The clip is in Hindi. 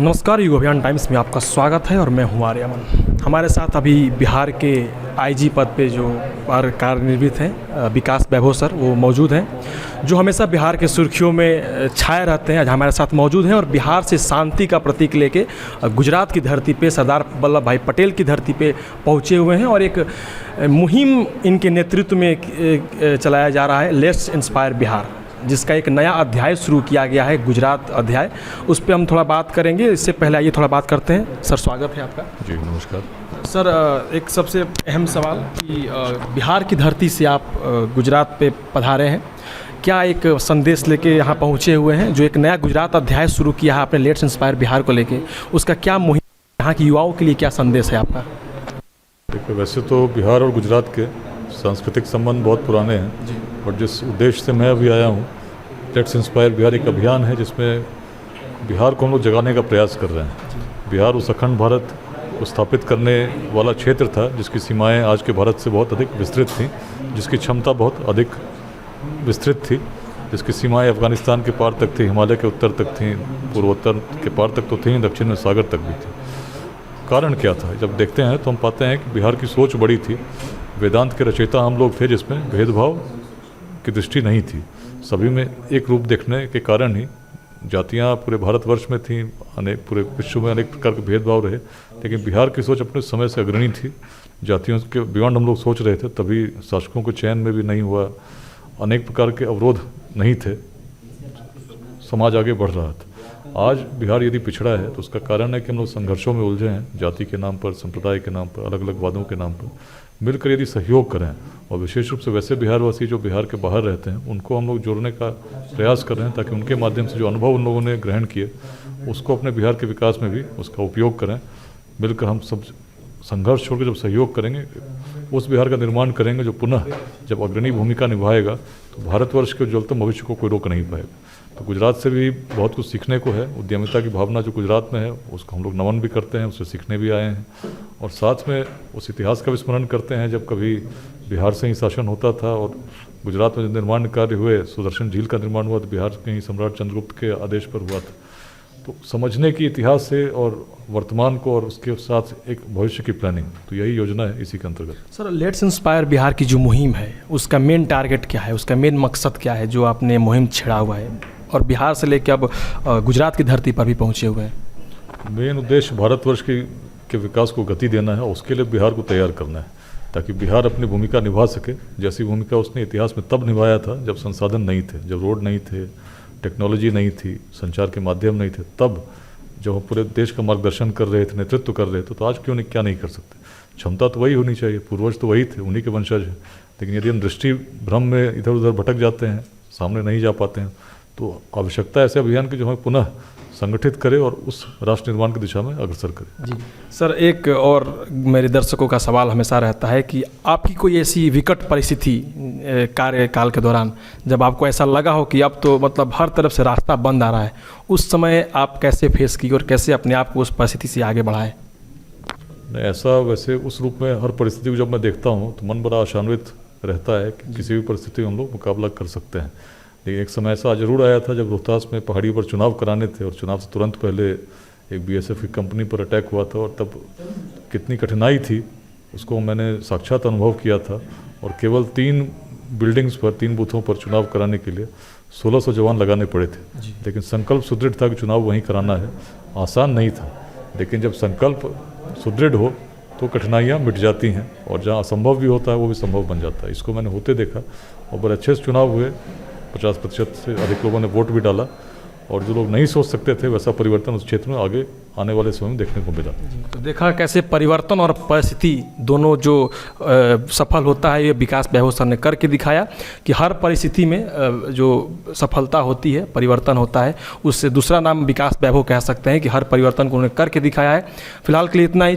नमस्कार, युग अभियान टाइम्स में आपका स्वागत है और मैं हूं आर्यमन। हमारे साथ अभी बिहार के आईजी पद पे जो कार्यनिर्वहित हैं विकास वैभव सर वो मौजूद हैं, जो हमेशा बिहार के सुर्खियों में छाए रहते हैं। आज हमारे साथ मौजूद हैं और बिहार से शांति का प्रतीक लेके गुजरात की धरती पे सरदार वल्लभ भाई पटेल की धरती पे पहुँचे हुए हैं और एक मुहिम इनके नेतृत्व में चलाया जा रहा है, लेट्स इंस्पायर बिहार, जिसका एक नया अध्याय शुरू किया गया है, गुजरात अध्याय। उस पर हम थोड़ा बात करेंगे। इससे पहले आइए थोड़ा बात करते हैं। सर, स्वागत है आपका। जी नमस्कार सर, एक सबसे अहम सवाल कि बिहार की धरती से आप गुजरात पे पधारे हैं, क्या एक संदेश लेके यहाँ पहुँचे हुए हैं? जो एक नया गुजरात अध्याय शुरू किया है आपने लेट्स इंस्पायर बिहार को लेके, उसका क्या मुहिम, यहाँ के युवाओं के लिए क्या संदेश है आपका? देखिए, वैसे तो बिहार और गुजरात के सांस्कृतिक संबंध बहुत पुराने हैं, और जिस उद्देश्य से मैं अभी आया हूँ, लेट्स इंस्पायर बिहार एक अभियान है जिसमें बिहार को हम लोग जगाने का प्रयास कर रहे हैं। बिहार उस अखंड भारत को स्थापित करने वाला क्षेत्र था जिसकी सीमाएं आज के भारत से बहुत अधिक विस्तृत थीं, जिसकी क्षमता बहुत अधिक विस्तृत थी, जिसकी सीमाएं अफगानिस्तान के पार तक थी, हिमालय के उत्तर तक थीं, पूर्वोत्तर के पार तक तो थी, दक्षिण में सागर तक भी थी। कारण क्या था? जब देखते हैं तो हम पाते हैं कि बिहार की सोच बड़ी थी। वेदांत के रचयिता हम लोग थे, जिसमें भेदभाव की दृष्टि नहीं थी। सभी में एक रूप देखने के कारण ही जातियां पूरे भारतवर्ष में थीं, अनेक पूरे विश्व में अनेक प्रकार के भेदभाव रहे, लेकिन बिहार की सोच अपने समय से अग्रणी थी। जातियों के बियॉन्ड हम लोग सोच रहे थे, तभी शासकों के चयन में भी नहीं हुआ, अनेक प्रकार के अवरोध नहीं थे, समाज आगे बढ़ रहा था। आज बिहार यदि पिछड़ा है तो उसका कारण है कि हम लोग संघर्षों में उलझे हैं, जाति के नाम पर, संप्रदाय के नाम पर, अलग अलग वादों के नाम पर। मिलकर यदि सहयोग करें, और विशेष रूप से वैसे बिहारवासी जो बिहार के बाहर रहते हैं उनको हम लोग जोड़ने का प्रयास कर रहे हैं, ताकि उनके माध्यम से जो अनुभव उन लोगों ने ग्रहण किए उसको अपने बिहार के विकास में भी उसका उपयोग करें। मिलकर हम सब संघर्ष छोड़कर जब सहयोग करेंगे, उस बिहार का निर्माण करेंगे जो पुनः जब अग्रणी भूमिका निभाएगा तो भारतवर्ष के उज्ज्वलतम भविष्य को कोई रोक नहीं पाएगा। तो गुजरात से भी बहुत कुछ सीखने को है। उद्यमिता की भावना जो गुजरात में है उसको हम लोग नमन भी करते हैं, उससे सीखने भी आए हैं, और साथ में उस इतिहास का भी स्मरण करते हैं जब कभी बिहार से ही शासन होता था और गुजरात में जो निर्माण कार्य हुए, सुदर्शन झील का निर्माण हुआ तो बिहार के ही सम्राट चंद्रगुप्त के आदेश पर हुआ था। तो समझने की इतिहास से और वर्तमान को और उसके साथ एक भविष्य की प्लानिंग, तो यही योजना है इसी के अंतर्गत। सर, लेट्स इंस्पायर बिहार की जो मुहिम है उसका मेन टारगेट क्या है, उसका मेन मकसद क्या है जो आपने मुहिम छेड़ा हुआ है और बिहार से लेकर अब गुजरात की धरती पर भी पहुँचे हुए हैं? मेन उद्देश्य भारतवर्ष के विकास को गति देना है, और उसके लिए बिहार को तैयार करना है ताकि बिहार अपनी भूमिका निभा सके, जैसी भूमिका उसने इतिहास में तब निभाया था जब संसाधन नहीं थे, जब रोड नहीं थे, टेक्नोलॉजी नहीं थी, संचार के माध्यम नहीं थे। तब जब हम पूरे देश का मार्गदर्शन कर रहे थे, नेतृत्व कर रहे थे, तो आज क्यों नहीं, क्या नहीं कर सकते? क्षमता तो वही होनी चाहिए, पूर्वज तो वही थे, उन्हीं के वंशज हैं। लेकिन यदि हम दृष्टि भ्रम में इधर उधर भटक जाते हैं, सामने नहीं जा पाते हैं, तो आवश्यकता ऐसे अभियान की जो हमें पुनः संगठित करे और उस राष्ट्र निर्माण की दिशा में अग्रसर करे। जी सर, एक और मेरे दर्शकों का सवाल हमेशा रहता है कि आपकी कोई ऐसी विकट परिस्थिति कार्यकाल के दौरान जब आपको ऐसा लगा हो कि अब तो मतलब हर तरफ से रास्ता बंद आ रहा है, उस समय आप कैसे फेस की और कैसे अपने आप को उस परिस्थिति से आगे बढ़ाएं? नहीं, ऐसा वैसे उस रूप में हर परिस्थिति को जब मैं देखता हूँ तो मन बड़ा आशान्वित रहता है कि किसी भी परिस्थिति में हम लोग मुकाबला कर सकते हैं। लेकिन एक समय ऐसा जरूर आया था जब रोहतास में पहाड़ी पर चुनाव कराने थे, और चुनाव से तुरंत पहले एक बीएसएफ की कंपनी पर अटैक हुआ था, और तब कितनी कठिनाई थी उसको मैंने साक्षात अनुभव किया था। और केवल 3 बिल्डिंग्स पर, 3 बूथों पर चुनाव कराने के लिए 1600 जवान लगाने पड़े थे। लेकिन संकल्प सुदृढ़ था कि चुनाव वहीं कराना है। आसान नहीं था, लेकिन जब संकल्प सुदृढ़ हो तो कठिनाइयाँ मिट जाती हैं, और जहाँ असंभव भी होता है वो भी संभव बन जाता है। इसको मैंने होते देखा, और बड़े अच्छे से चुनाव हुए। 50% से अधिक लोगों ने वोट भी डाला, और जो लोग नहीं सोच सकते थे वैसा परिवर्तन उस क्षेत्र में आगे आने वाले समय में देखने को मिला। तो देखा कैसे परिवर्तन और परिस्थिति दोनों जो सफल होता है, ये विकास वैभव सर ने करके दिखाया कि हर परिस्थिति में जो सफलता होती है, परिवर्तन होता है, उससे दूसरा नाम विकास वैभव कह सकते हैं कि हर परिवर्तन को उन्होंने करके दिखाया है। फिलहाल के लिए इतना ही।